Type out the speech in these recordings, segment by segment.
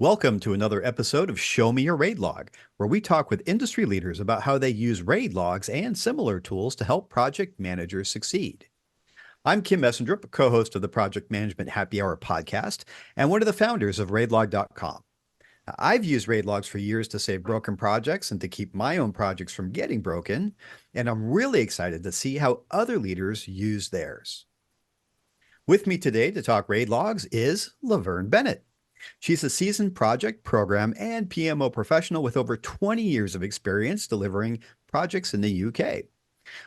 Welcome to another episode of Show Me Your RAIDLOG, where we talk with industry leaders about how they use RAID logs and similar tools to help project managers succeed. I'm Kim Essendrup, co-host of the Project Management Happy Hour podcast and one of the founders of RAIDLOG.com. I've used RAID logs for years to save broken projects and to keep my own projects from getting broken, and I'm really excited to see how other leaders use theirs. With me today to talk RAID logs is Laverne Bennett. She's a seasoned project, program, and PMO professional with over 20 years of experience delivering projects in the UK.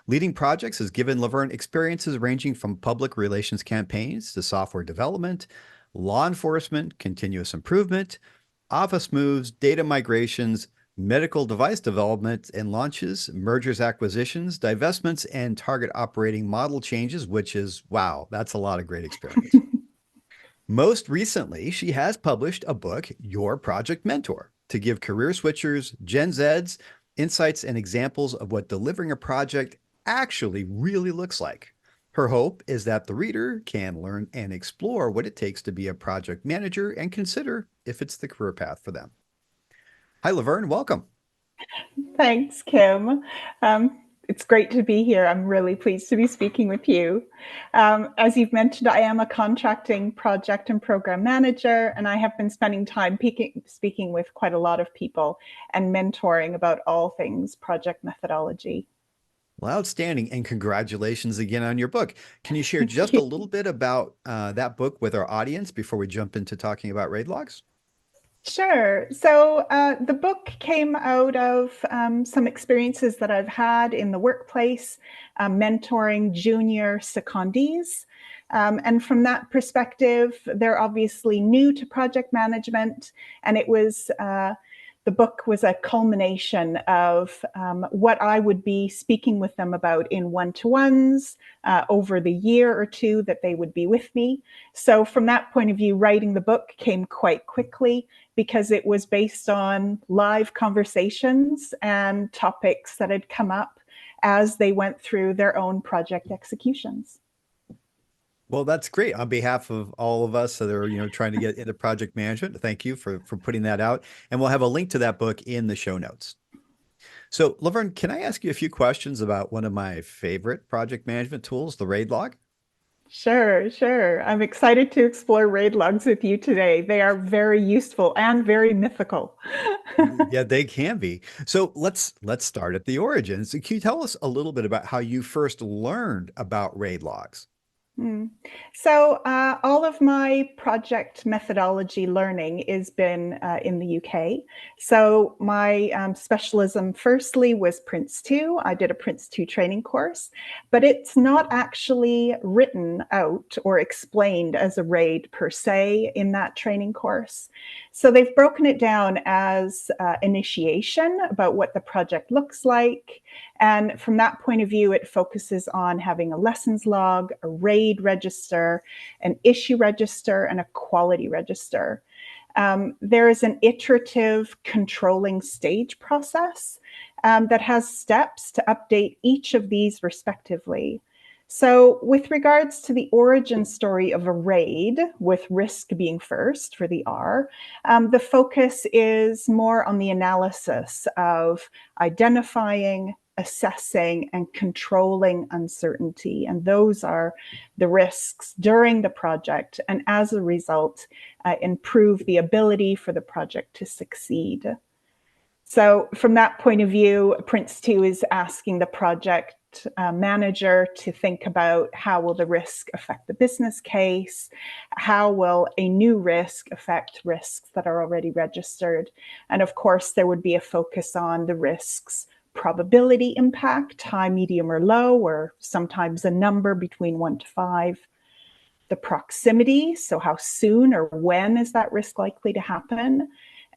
Leading projects has given Laverne experiences ranging from public relations campaigns to software development, law enforcement, continuous improvement, office moves, data migrations, medical device development and launches, mergers, acquisitions, divestments, and target operating model changes, which is, wow, that's a lot of great experience. Most recently, she has published a book, Your Project Mentor, to give career switchers, Gen Zs, insights and examples of what delivering a project actually really looks like. Her hope is that the reader can learn and explore what it takes to be a project manager and consider if it's the career path for them. Hi, Laverne. Welcome. Thanks, Kim. It's great to be here. I'm really pleased to be speaking with you. As you've mentioned, I am a contracting project and program manager, and I have been spending time speaking with quite a lot of people and mentoring about all things project methodology. Well, outstanding. And congratulations again on your book. Can you share Thank just a you. little bit about that book with our audience before we jump into talking about RAID logs? Sure. So the book came out of some experiences that I've had in the workplace, mentoring junior secondees. And from that perspective, they're obviously new to project management. And the book was a culmination of what I would be speaking with them about in one-to-ones over the year or two that they would be with me. So from that point of view, writing the book came quite quickly because it was based on live conversations and topics that had come up as they went through their own project executions. Well, that's great. On behalf of all of us that are, trying to get into project management, thank you for putting that out. And we'll have a link to that book in the show notes. So, Laverne, can I ask you a few questions about one of my favorite project management tools, the RAID log? Sure. I'm excited to explore RAID logs with you today. They are very useful and very mythical. Yeah, they can be. So let's start at the origins. Can you tell us a little bit about how you first learned about RAID logs? So all of my project methodology learning has been in the UK. So my specialism firstly was Prince 2. I did a Prince 2 training course, but it's not actually written out or explained as a RAID per se in that training course. So they've broken it down as initiation about what the project looks like. And from that point of view, it focuses on having a lessons log, a RAID register, an issue register, and a quality register. There is an iterative controlling stage process that has steps to update each of these respectively. So with regards to the origin story of a RAID, with risk being first for the R, the focus is more on the analysis of identifying, assessing, and controlling uncertainty. And those are the risks during the project, and as a result, improve the ability for the project to succeed. So from that point of view, Prince 2 is asking the project manager to think about how will the risk affect the business case, how will a new risk affect risks that are already registered, and of course there would be a focus on the risks probability impact, high, medium, or low, or sometimes a number between 1 to 5. The proximity, so how soon or when is that risk likely to happen?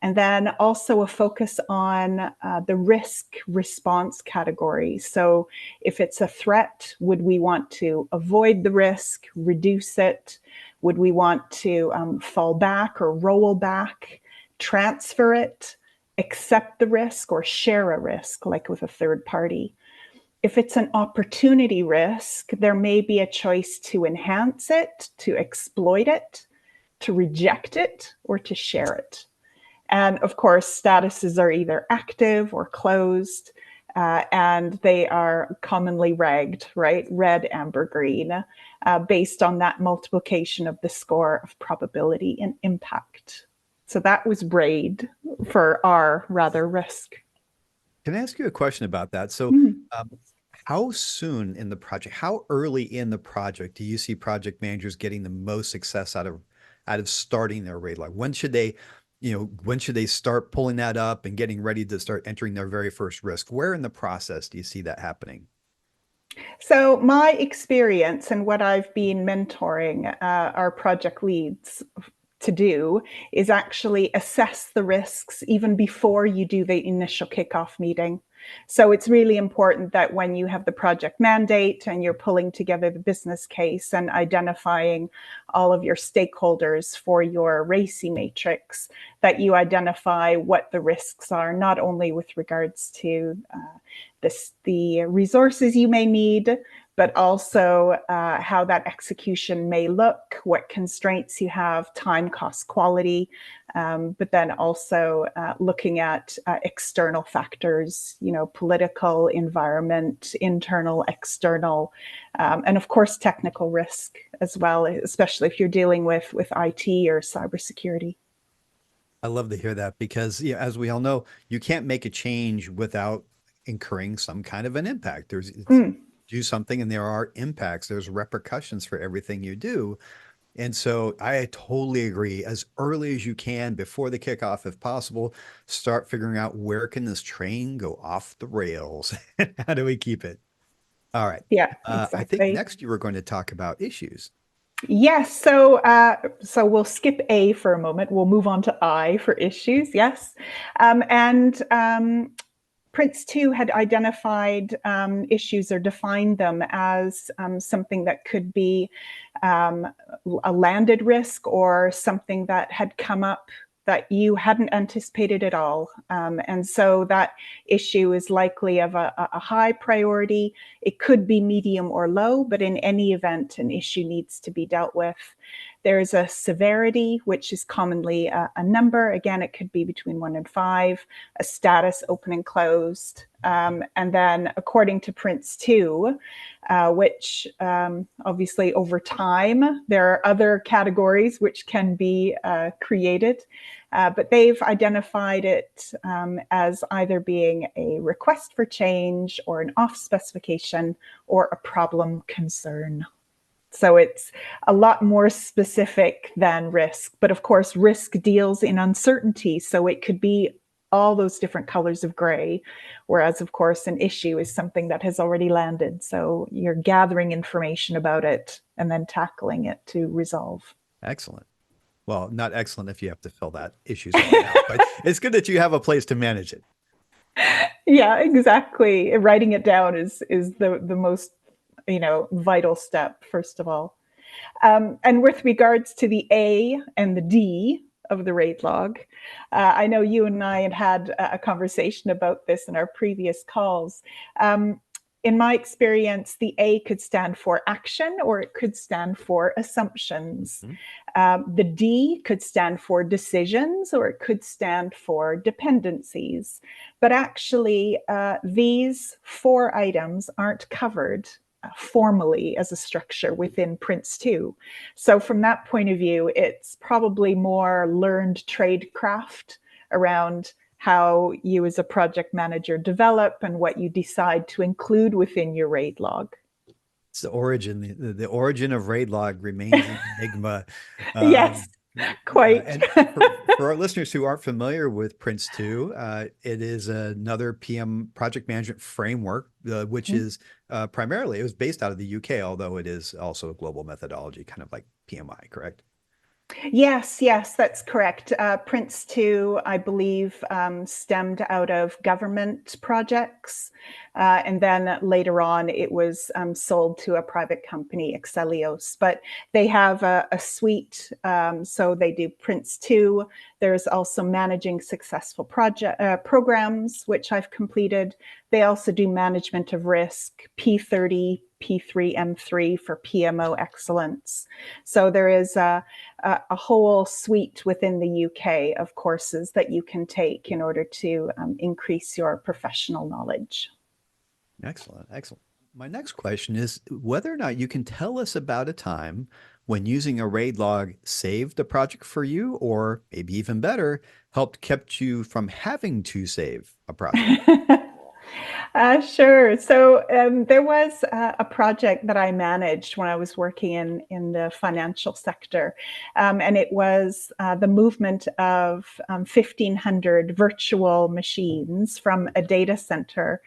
And then also a focus on the risk response category. So if it's a threat, would we want to avoid the risk, reduce it? Would we want to fall back or roll back, transfer it, accept the risk, or share a risk like with a third party? If it's an opportunity risk, there may be a choice to enhance it, to exploit it, to reject it, or to share it. And of course, statuses are either active or closed, and they are commonly ragged, right? Red, amber, green, based on that multiplication of the score of probability and impact. So that was RAID for R, rather, risk. Can I ask you a question about that? So, Mm. um, how soon in the project, how early in the project do you see project managers getting the most success out of starting their RAID log? When should they, when should they start pulling that up and getting ready to start entering their very first risk? Where in the process do you see that happening? So my experience and what I've been mentoring our project leads to do is actually assess the risks even before you do the initial kickoff meeting. So it's really important that when you have the project mandate and you're pulling together the business case and identifying all of your stakeholders for your RACI matrix, that you identify what the risks are, not only with regards to the resources you may need, but also how that execution may look, what constraints you have, time, cost, quality, but then also looking at external factors, political, environment, internal, external, and of course, technical risk as well, especially if you're dealing with IT or cybersecurity. I love to hear that because, as we all know, you can't make a change without incurring some kind of an impact. Mm. Do something and there are impacts, there's repercussions for everything you do. And so I totally agree. As early as you can, before the kickoff, if possible, start figuring out where can this train go off the rails? How do we keep it? All right. Yeah, I think exactly. next you were going to talk about issues. Yes, so we'll skip A for a moment. We'll move on to I for issues. Yes, and Prince 2 had identified issues or defined them as something that could be um, a landed risk or something that had come up that you hadn't anticipated at all. And so that issue is likely of a high priority. It could be medium or low, but in any event, an issue needs to be dealt with. There's a severity, which is commonly a number. Again, it could be between 1 and 5, a status, open and closed. And then according to Prince 2, which obviously over time, there are other categories which can be created, but they've identified it as either being a request for change or an off specification or a problem concern. So it's a lot more specific than risk. But of course, risk deals in uncertainty. So it could be all those different colors of gray. Whereas, of course, an issue is something that has already landed. So you're gathering information about it and then tackling it to resolve. Excellent. Well, not excellent if you have to fill that issues part out, but it's good that you have a place to manage it. Yeah, exactly. Writing it down is the most vital step, first of all. And with regards to the A and the D of the RAID log, I know you and I had a conversation about this in our previous calls. In my experience, the A could stand for action or it could stand for assumptions. The D could stand for decisions or it could stand for dependencies. But actually, these 4 items aren't covered formally as a structure within Prince 2. So from that point of view, it's probably more learned tradecraft around how you as a project manager develop and what you decide to include within your RAID log. It's the origin. The origin of RAIDLOG remains an enigma. Yes, quite. And for our listeners who aren't familiar with Prince 2, it is another PM project management framework, which is primarily, it was based out of the UK, although it is also a global methodology, kind of like PMI, correct? Yes, that's correct. Prince 2, I believe, stemmed out of government projects. And then later on, it was sold to a private company, Excelios. But they have a suite. So they do Prince 2. There's also managing successful programs, which I've completed. They also do management of risk, P30, P3M3 for PMO excellence. So there is a whole suite within the UK of courses that you can take in order to increase your professional knowledge. Excellent. Excellent. My next question is whether or not you can tell us about a time when using a RAID log saved a project for you, or maybe even better, helped kept you from having to save a project. Sure. So there was a project that I managed when I was working in the financial sector, and it was the movement of 1,500 virtual machines from a data center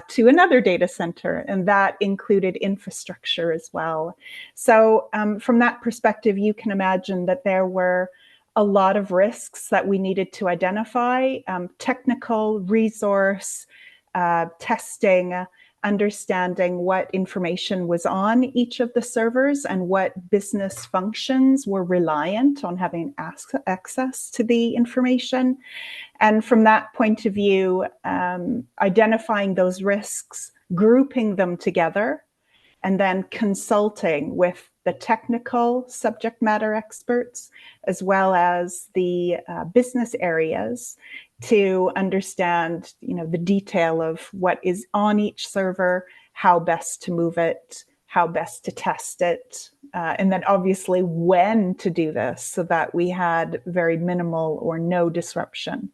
to another data center, and that included infrastructure as well. So from that perspective, you can imagine that there were a lot of risks that we needed to identify, technical, resource, testing, understanding what information was on each of the servers and what business functions were reliant on having access to the information. And from that point of view, identifying those risks, grouping them together, and then consulting with the technical subject matter experts as well as the business areas to understand, the detail of what is on each server, how best to move it, how best to test it, and then obviously when to do this so that we had very minimal or no disruption.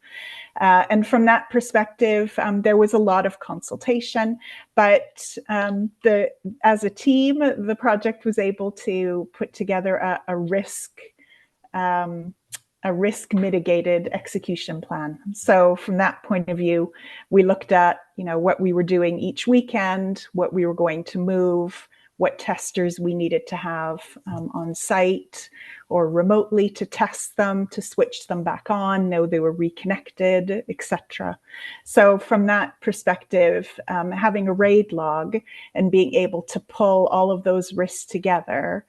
And from that perspective, there was a lot of consultation, but as a team, the project was able to put together a risk mitigated execution plan. So from that point of view, we looked at what we were doing each weekend, what we were going to move, what testers we needed to have on site or remotely to test them, to switch them back on, know they were reconnected, etc. So from that perspective, having a RAID log and being able to pull all of those risks together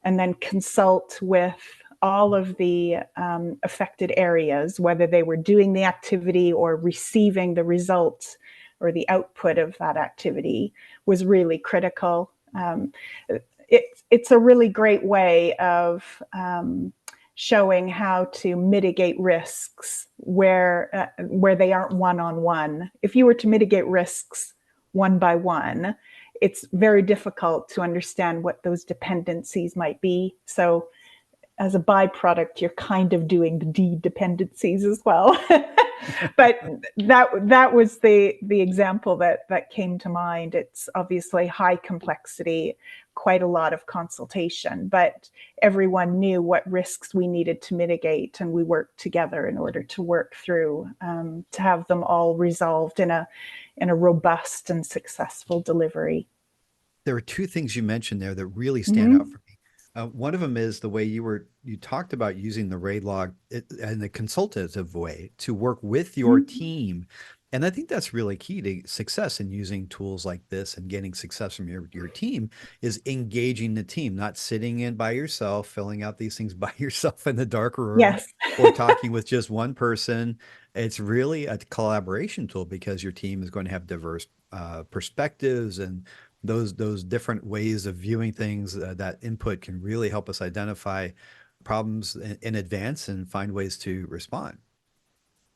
and then consult with all of the affected areas, whether they were doing the activity or receiving the result or the output of that activity, was really critical. It's a really great way of showing how to mitigate risks where they aren't one-on-one. If you were to mitigate risks one by one, it's very difficult to understand what those dependencies might be. So as a byproduct, you're kind of doing the dependencies as well. But that was the example that came to mind. It's obviously high complexity, quite a lot of consultation, but everyone knew what risks we needed to mitigate, and we worked together in order to work through to have them all resolved in a robust and successful delivery. There are two things you mentioned there that really stand out for me. One of them is the way you talked about using the RAID log in a consultative way to work with your team. And I think that's really key to success in using tools like this and getting success from your team, is engaging the team, not sitting in by yourself, filling out these things by yourself in the dark room. Yes. Or talking with just one person. It's really a collaboration tool because your team is going to have diverse perspectives, and those different ways of viewing things, that input can really help us identify problems in advance and find ways to respond.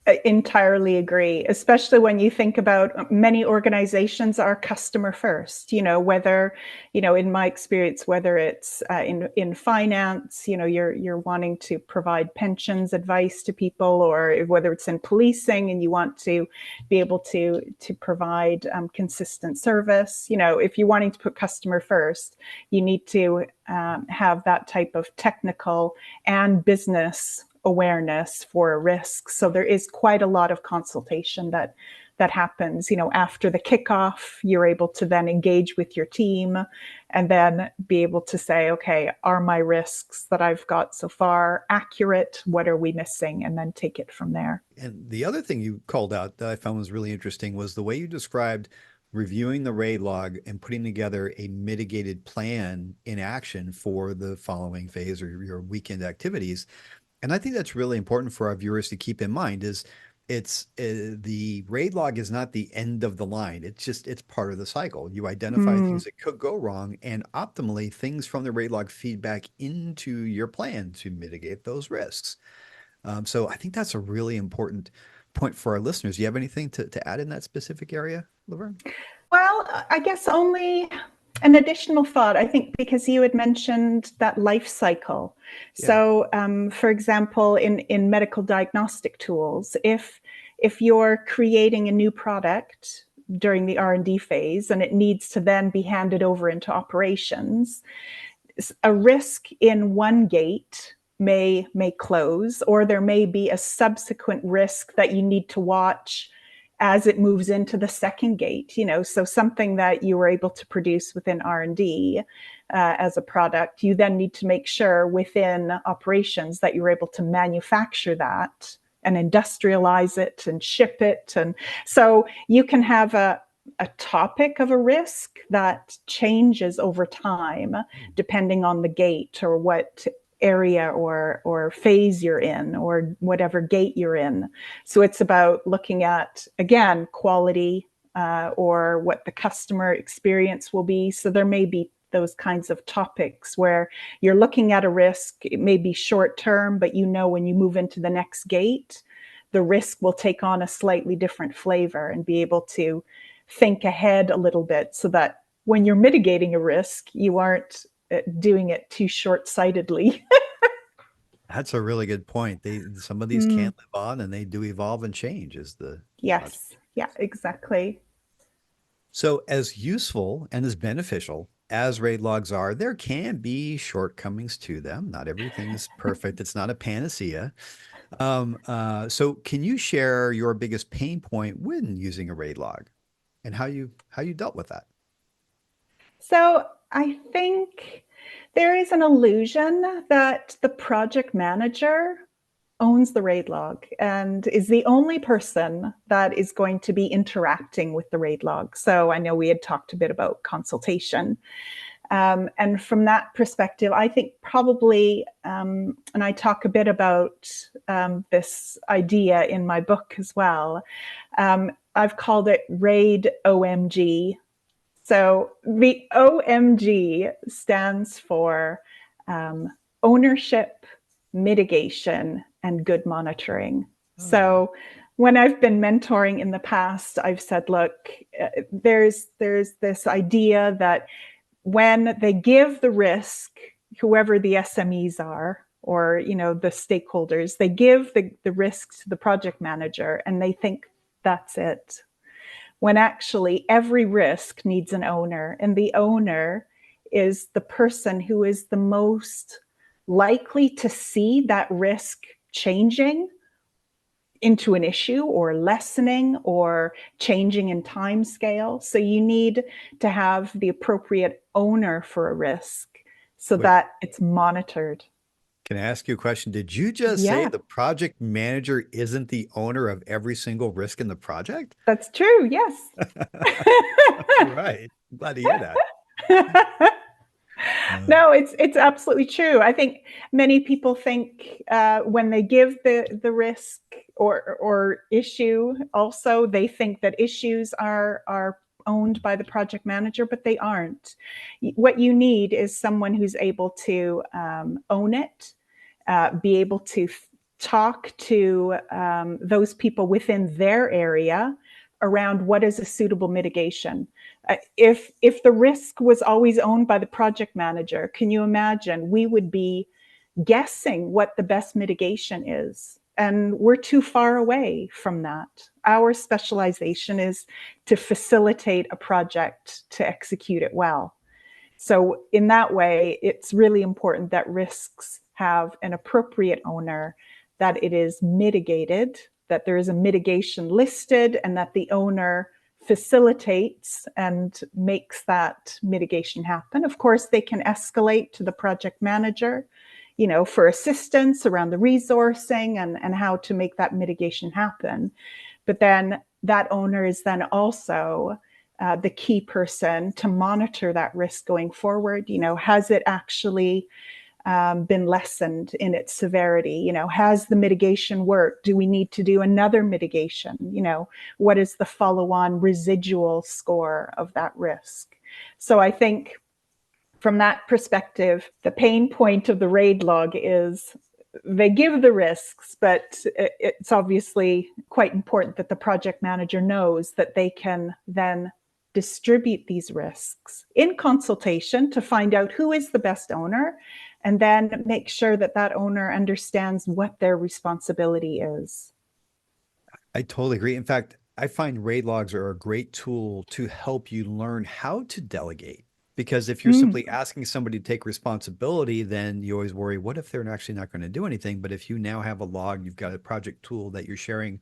I entirely agree, especially when you think about many organizations are customer first, whether, in my experience, whether it's in finance, you're wanting to provide pensions advice to people, or whether it's in policing and you want to be able to provide consistent service. If you're wanting to put customer first, you need to have that type of technical and business awareness for a risk. So there is quite a lot of consultation that happens. After the kickoff, you're able to then engage with your team and then be able to say, okay, are my risks that I've got so far accurate? What are we missing? And then take it from there. And the other thing you called out that I found was really interesting was the way you described reviewing the RAID log and putting together a mitigated plan in action for the following phase or your weekend activities. And I think that's really important for our viewers to keep in mind, is the RAID log is not the end of the line. It's part of the cycle. You identify Mm. things that could go wrong, and optimally things from the RAID log feed back into your plan to mitigate those risks. So I think that's a really important point for our listeners. Do you have anything to add in that specific area, Laverne? Well, I guess only an additional thought, I think, because you had mentioned that life cycle. Yeah. So, for example, in medical diagnostic tools, if you're creating a new product during the R&D phase and it needs to then be handed over into operations, a risk in one gate may close, or there may be a subsequent risk that you need to watch as it moves into the second gate. So something that you were able to produce within R&D as a product, you then need to make sure within operations that you're able to manufacture that and industrialize it and ship it. And so you can have a topic of a risk that changes over time depending on the gate or what area or phase you're in or whatever gate you're in. So it's about looking at, again, quality or what the customer experience will be. So there may be those kinds of topics where you're looking at a risk. It may be short term, but when you move into the next gate, the risk will take on a slightly different flavor, and be able to think ahead a little bit so that when you're mitigating a risk, you aren't doing it too short-sightedly. That's a really good point. Some of these Mm, can't live on, and they do evolve and change as the project. yes, yeah, exactly. So, as useful and as beneficial as RAID logs are, there can be shortcomings to them. Not everything is perfect. It's not a panacea. So can you share your biggest pain point when using a RAID log and how you dealt with that? So I think there is an illusion that the project manager owns the RAID log and is the only person that is going to be interacting with the RAID log. So I know we had talked a bit about consultation. And from that perspective, I think probably, and I talk a bit about this idea in my book as well, I've called it RAID OMG. So the OMG stands for ownership, mitigation, and good monitoring. Oh, So when I've been mentoring in the past, I've said, look, there's this idea that when they give the risk, whoever the SMEs are, or the stakeholders, they give the risk to the project manager and they think that's it, when actually every risk needs an owner, and the owner is the person who is the most likely to see that risk changing into an issue or lessening or changing in time scale. So you need to have the appropriate owner for a risk so wait, that it's monitored. can I ask you a question? Did you just say Yeah, the project manager isn't the owner of every single risk in the project? that's true. Yes. All right. I'm glad to hear that. Uh, No, it's absolutely true. I think many people think when they give the risk or issue, also they think that issues are owned by the project manager, but they aren't. What you need is someone who's able to own it, be able to talk to those people within their area around what is a suitable mitigation. If the risk was always owned by the project manager, can you imagine? We would be guessing what the best mitigation is. And we're too far away from that. Our specialization is to facilitate a project to execute it well. So in that way, it's really important that risks have an appropriate owner, that it is mitigated, that there is a mitigation listed, and that the owner facilitates and makes that mitigation happen. Of course, they can escalate to the project manager, for assistance around the resourcing and how to make that mitigation happen. But then that owner is then also the key person to monitor that risk going forward. Has it actually been lessened in its severity? Has the mitigation worked? Do we need to do another mitigation? What is the follow-on residual score of that risk? So I think from that perspective, the pain point of the RAIDLOG is they give the risks, but it's obviously quite important that the project manager knows that they can then distribute these risks in consultation to find out who is the best owner, and then make sure that that owner understands what their responsibility is. I totally agree. In fact, I find RAID logs are a great tool to help you learn how to delegate. Because if you're simply asking somebody to take responsibility, then you always worry, what if they're actually not going to do anything? But if you now have a log, you've got a project tool that you're sharing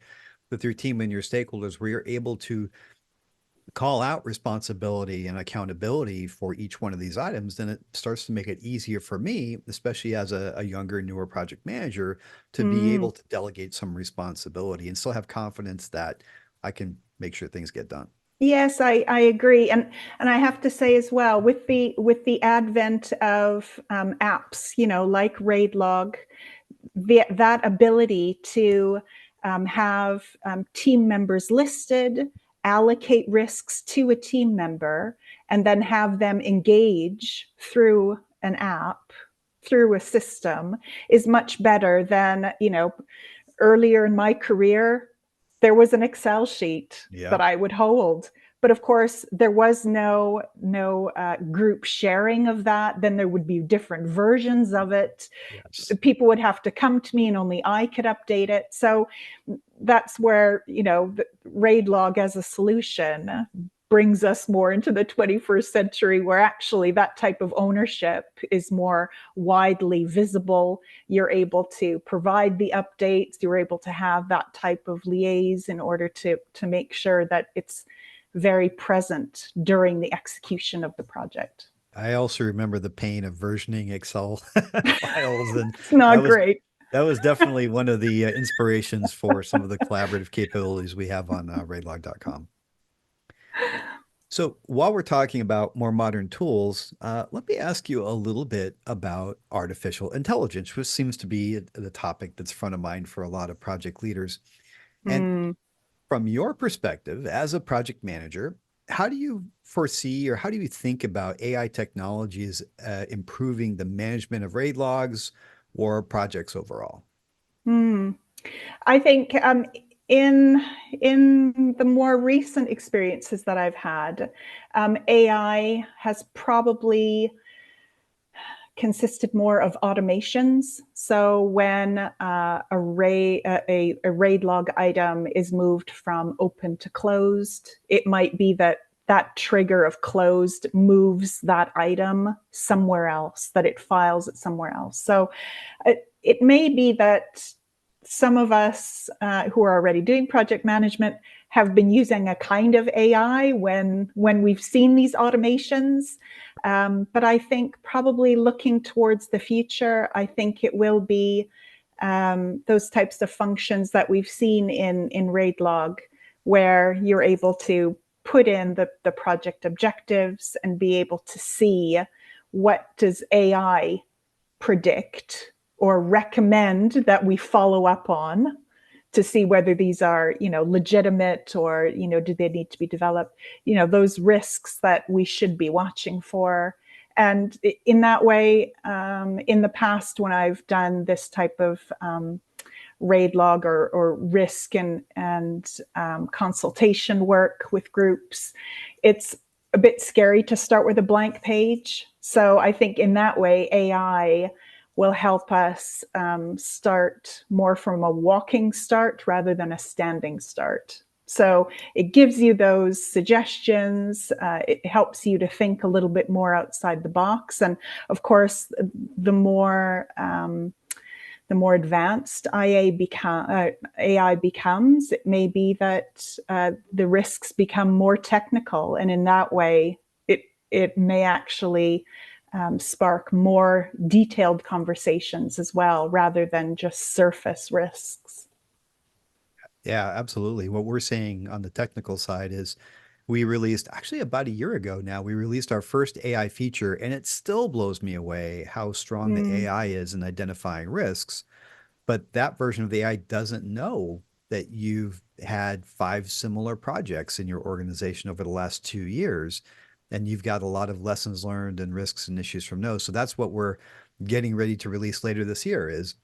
with your team and your stakeholders where you're able to call out responsibility and accountability for each one of these items, then it starts to make it easier for me, especially as a younger, newer project manager, to be able to delegate some responsibility and still have confidence that I can make sure things get done. Yes, I agree, and I have to say as well, with the advent of apps, like RAIDLOG, that ability to have team members listed, allocate risks to a team member, and then have them engage through an app, through a system, is much better than, earlier in my career, there was an Excel sheet that Yep. I would hold. But of course, there was no group sharing of that. Then there would be different versions of it. Yes. People would have to come to me and only I could update it. So that's where, the RAIDLOG as a solution brings us more into the 21st century, where actually that type of ownership is more widely visible. You're able to provide the updates. You're able to have that type of liaise in order to make sure that it's very present during the execution of the project. I also remember the pain of versioning Excel files, and It's not that was great. that was definitely one of the inspirations for some of the collaborative capabilities we have on raidlog.com. So while we're talking about more modern tools, let me ask you a little bit about artificial intelligence, which seems to be the topic that's front of mind for a lot of project leaders. And Mm. from your perspective as a project manager, how do you foresee or how do you think about AI technologies improving the management of RAID logs or projects overall? Mm. I think in the more recent experiences that I've had, AI has probably consisted more of automations. So when a RAID log item is moved from open to closed, it might be that that trigger of closed moves that item somewhere else, that it files it somewhere else. So it may be that some of us who are already doing project management have been using a kind of AI when we've seen these automations. But I think probably looking towards the future, I think it will be those types of functions that we've seen in RAIDLOG, where you're able to put in the project objectives and be able to see what does AI predict or recommend that we follow up on to see whether these are, legitimate or, do they need to be developed, those risks that we should be watching for. And in that way, in the past, when I've done this type of RAIDLOG or risk and consultation work with groups, it's a bit scary to start with a blank page. So I think in that way, AI will help us start more from a walking start rather than a standing start. So it gives you those suggestions. It helps you to think a little bit more outside the box. And of course, the more advanced AI becomes, it may be that the risks become more technical, and in that way, it may actually spark more detailed conversations as well, rather than just surface risks. Yeah, absolutely. What we're saying on the technical side is we released actually about a year ago now, we released our first AI feature, and it still blows me away how strong the Mm, AI is in identifying risks. But that version of the AI doesn't know that you've had five similar projects in your organization over the last 2 years, and you've got a lot of lessons learned and risks and issues from those. So that's what we're getting ready to release later this year is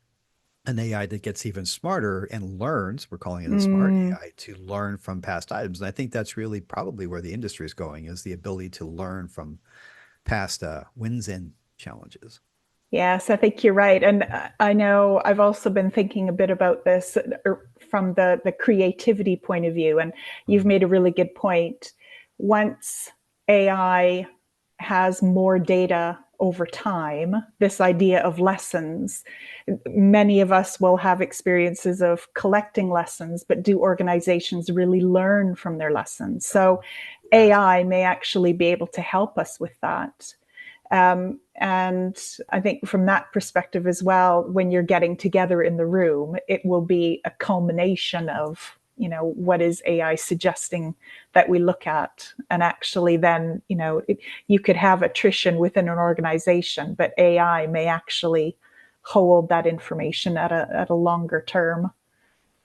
an AI that gets even smarter and learns. We're calling it a smart mm. AI to learn from past items. And I think that's really probably where the industry is going is the ability to learn from past wins and challenges. Yes, I think you're right. And I know I've also been thinking a bit about this from the creativity point of view. And you've Mhm. made a really good point. Once AI has more data over time, this idea of lessons, many of us will have experiences of collecting lessons, but do organizations really learn from their lessons? So Yes. AI may actually be able to help us with that. And I think from that perspective as well, when you're getting together in the room, it will be a culmination of, what is AI suggesting that we look at? And actually then, you could have attrition within an organization, but AI may actually hold that information at a longer term.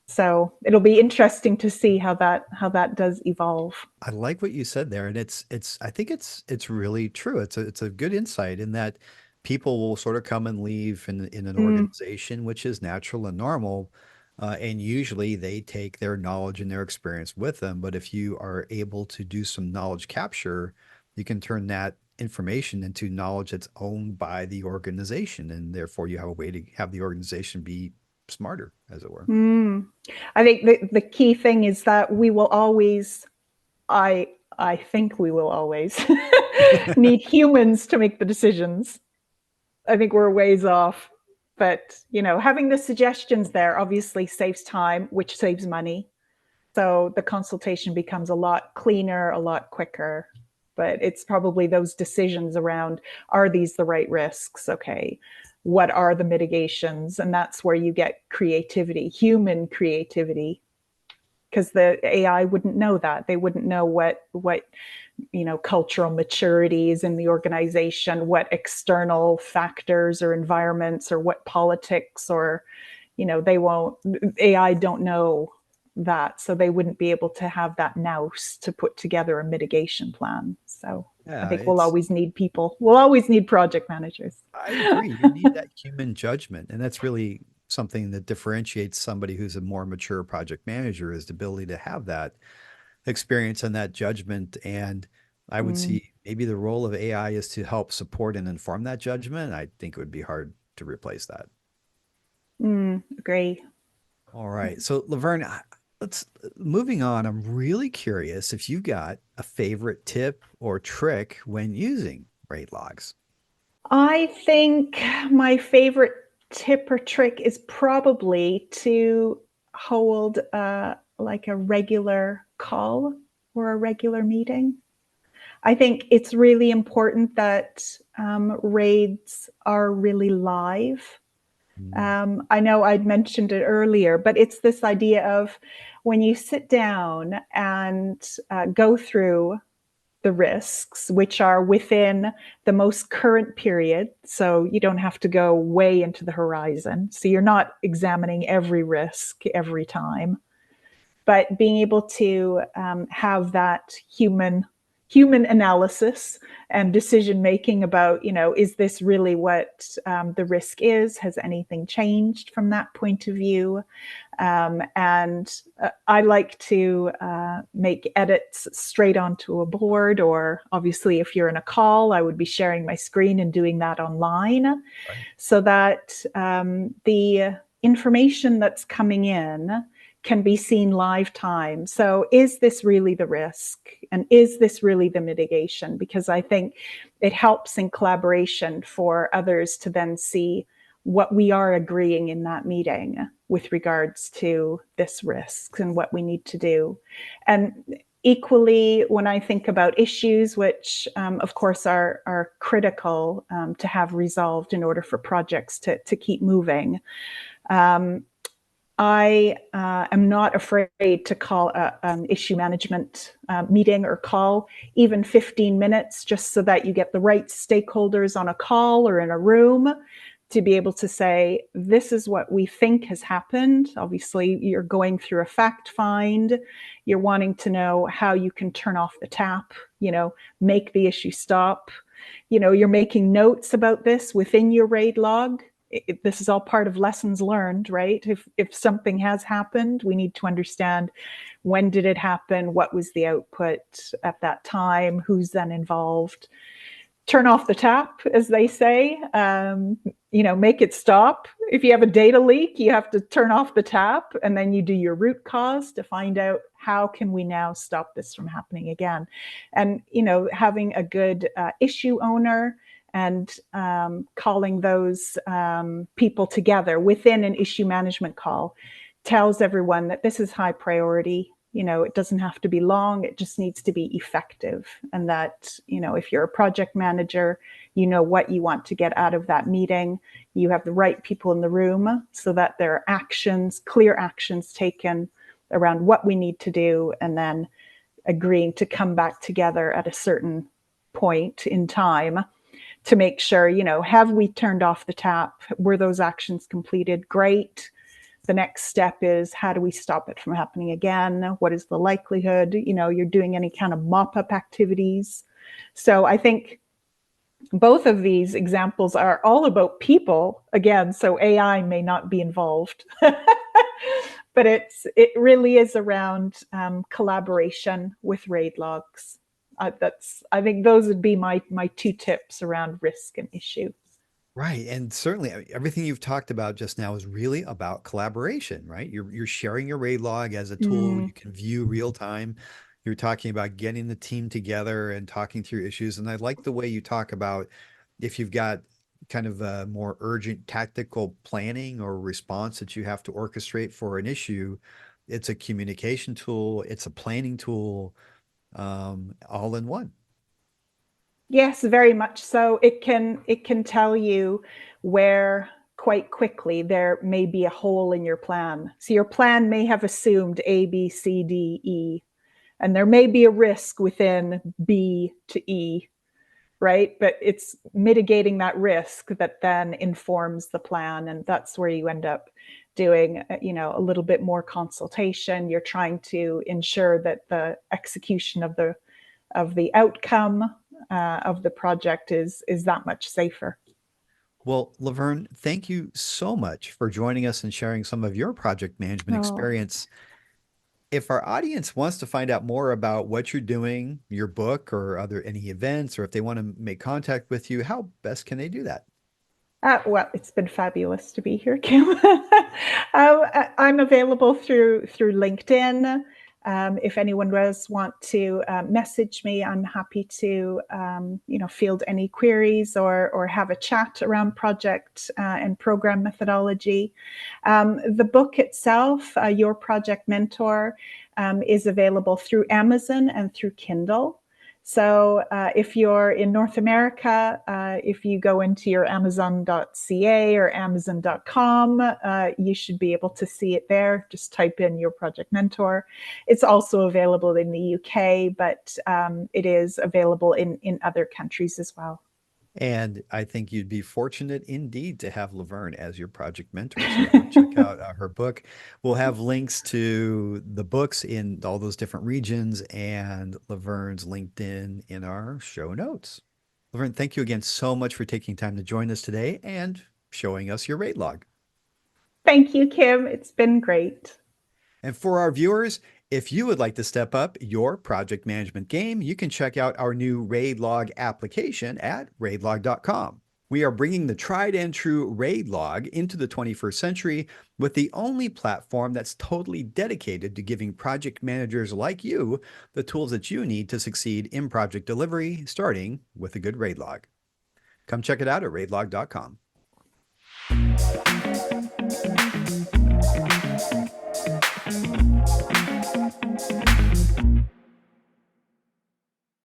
So it'll be interesting to see how that does evolve. I like what you said there, and it's I think it's really true. It's a good insight in that people will sort of come and leave in an Mm, organization, which is natural and normal, and usually they take their knowledge and their experience with them. But if you are able to do some knowledge capture, you can turn that information into knowledge that's owned by the organization, and therefore you have a way to have the organization be smarter, as it were. mm. I think the key thing is that we will always, I I think we will always need humans to make the decisions. I think we're a ways off. But, having the suggestions there obviously saves time, which saves money. So the consultation becomes a lot cleaner, a lot quicker. But it's probably those decisions around, are these the right risks? Okay. What are the mitigations? And that's where you get creativity, human creativity, because the AI wouldn't know that. They wouldn't know what cultural maturity is in the organization, what external factors or environments or what politics or they won't AI don't know that, so they wouldn't be able to have that nous to put together a mitigation plan. So I Yeah, think we'll it's always need people. We'll always need project managers. I agree. You need that human judgment. And that's really something that differentiates somebody who's a more mature project manager is the ability to have that experience and that judgment. And I would Mm, see maybe the role of AI is to help support and inform that judgment. I think it would be hard to replace that. agree. All right. So Laverne, let's moving on. I'm really curious if you've got a favorite tip or trick when using rate logs. I think my favorite tip or trick is probably to hold like a regular call or a regular meeting. I think it's really important that raids are really live. Mm, I know I'd mentioned it earlier, but it's this idea of when you sit down and go through the risks, which are within the most current period. So you don't have to go way into the horizon. So you're not examining every risk every time, but being able to have that human analysis and decision making about, is this really what the risk is? Has anything changed from that point of view? And I like to make edits straight onto a board, or obviously, if you're in a call, I would be sharing my screen and doing that online right. so that the information that's coming in can be seen live time. So, is this really the risk? And is this really the mitigation? Because I think it helps in collaboration for others to then see what we are agreeing in that meeting with regards to this risk and what we need to do. And equally, when I think about issues, which of course are critical to have resolved in order for projects to keep moving, um, I am not afraid to call an issue management meeting or call, even 15 minutes, just so that you get the right stakeholders on a call or in a room to be able to say, this is what we think has happened. Obviously, you're going through a fact find. You're wanting to know how you can turn off the tap, make the issue stop. You're making notes about this within your RAID log. This is all part of lessons learned, right? If something has happened, we need to understand, when did it happen? What was the output at that time? Who's then involved? Turn off the tap, as they say. Make it stop. If you have a data leak, you have to turn off the tap, and then you do your root cause to find out, how can we now stop this from happening again? And having a good issue owner and calling those people together within an issue management call tells everyone that this is high priority. It doesn't have to be long, it just needs to be effective. And that, if you're a project manager, you know what you want to get out of that meeting. You have the right people in the room so that there are actions, clear actions taken around what we need to do, and then agreeing to come back together at a certain point in time to make sure, have we turned off the tap? Were those actions completed? Great. The next step is, how do we stop it from happening again? What is the likelihood? You're doing any kind of mop-up activities. So I think both of these examples are all about people, again, so AI may not be involved. But it really is around collaboration with RAID logs. I think those would be my two tips around risk and issue. Right. And certainly everything you've talked about just now is really about collaboration, right? You're sharing your RAID log as a tool you can view real time. You're talking about getting the team together and talking through issues. And I like the way you talk about, if you've got kind of a more urgent tactical planning or response that you have to orchestrate for an issue, it's a communication tool, it's a planning tool, all in one. Yes, very much so. It can tell you where, quite quickly, there may be a hole in your plan. So your plan may have assumed A, B, C, D, E, and there may be a risk within B to E, right? But it's mitigating that risk that then informs the plan, and that's where you end up doing, a little bit more consultation. You're trying to ensure that the execution of the outcome of the project is that much safer. Well, Laverne, thank you so much for joining us and sharing some of your project management Oh, experience. If our audience wants to find out more about what you're doing, your book, or other any events, or if they want to make contact with you, how best can they do that? well, it's been fabulous to be here, Kim. I'm available through LinkedIn. If anyone does want to message me, I'm happy to field any queries or have a chat around project and program methodology. The book itself, Your Project Mentor, is available through Amazon and through Kindle. So if you're in North America, if you go into your amazon.ca or amazon.com, you should be able to see it there. Just type in Your Project Mentor. It's also available in the UK, but it is available in other countries as well. And I think you'd be fortunate indeed to have Laverne as your project mentor. So go check out her book. We'll have links to the books in all those different regions and Laverne's LinkedIn in our show notes. Laverne, thank you again so much for taking time to join us today and showing us your rate log. Thank you, Kim. It's been great. And for our viewers, if you would like to step up your project management game, you can check out our new RAIDLOG application at raidlog.com. We are bringing the tried and true RAIDLOG into the 21st century with the only platform that's totally dedicated to giving project managers like you the tools that you need to succeed in project delivery, starting with a good RAIDLOG. Come check it out at raidlog.com.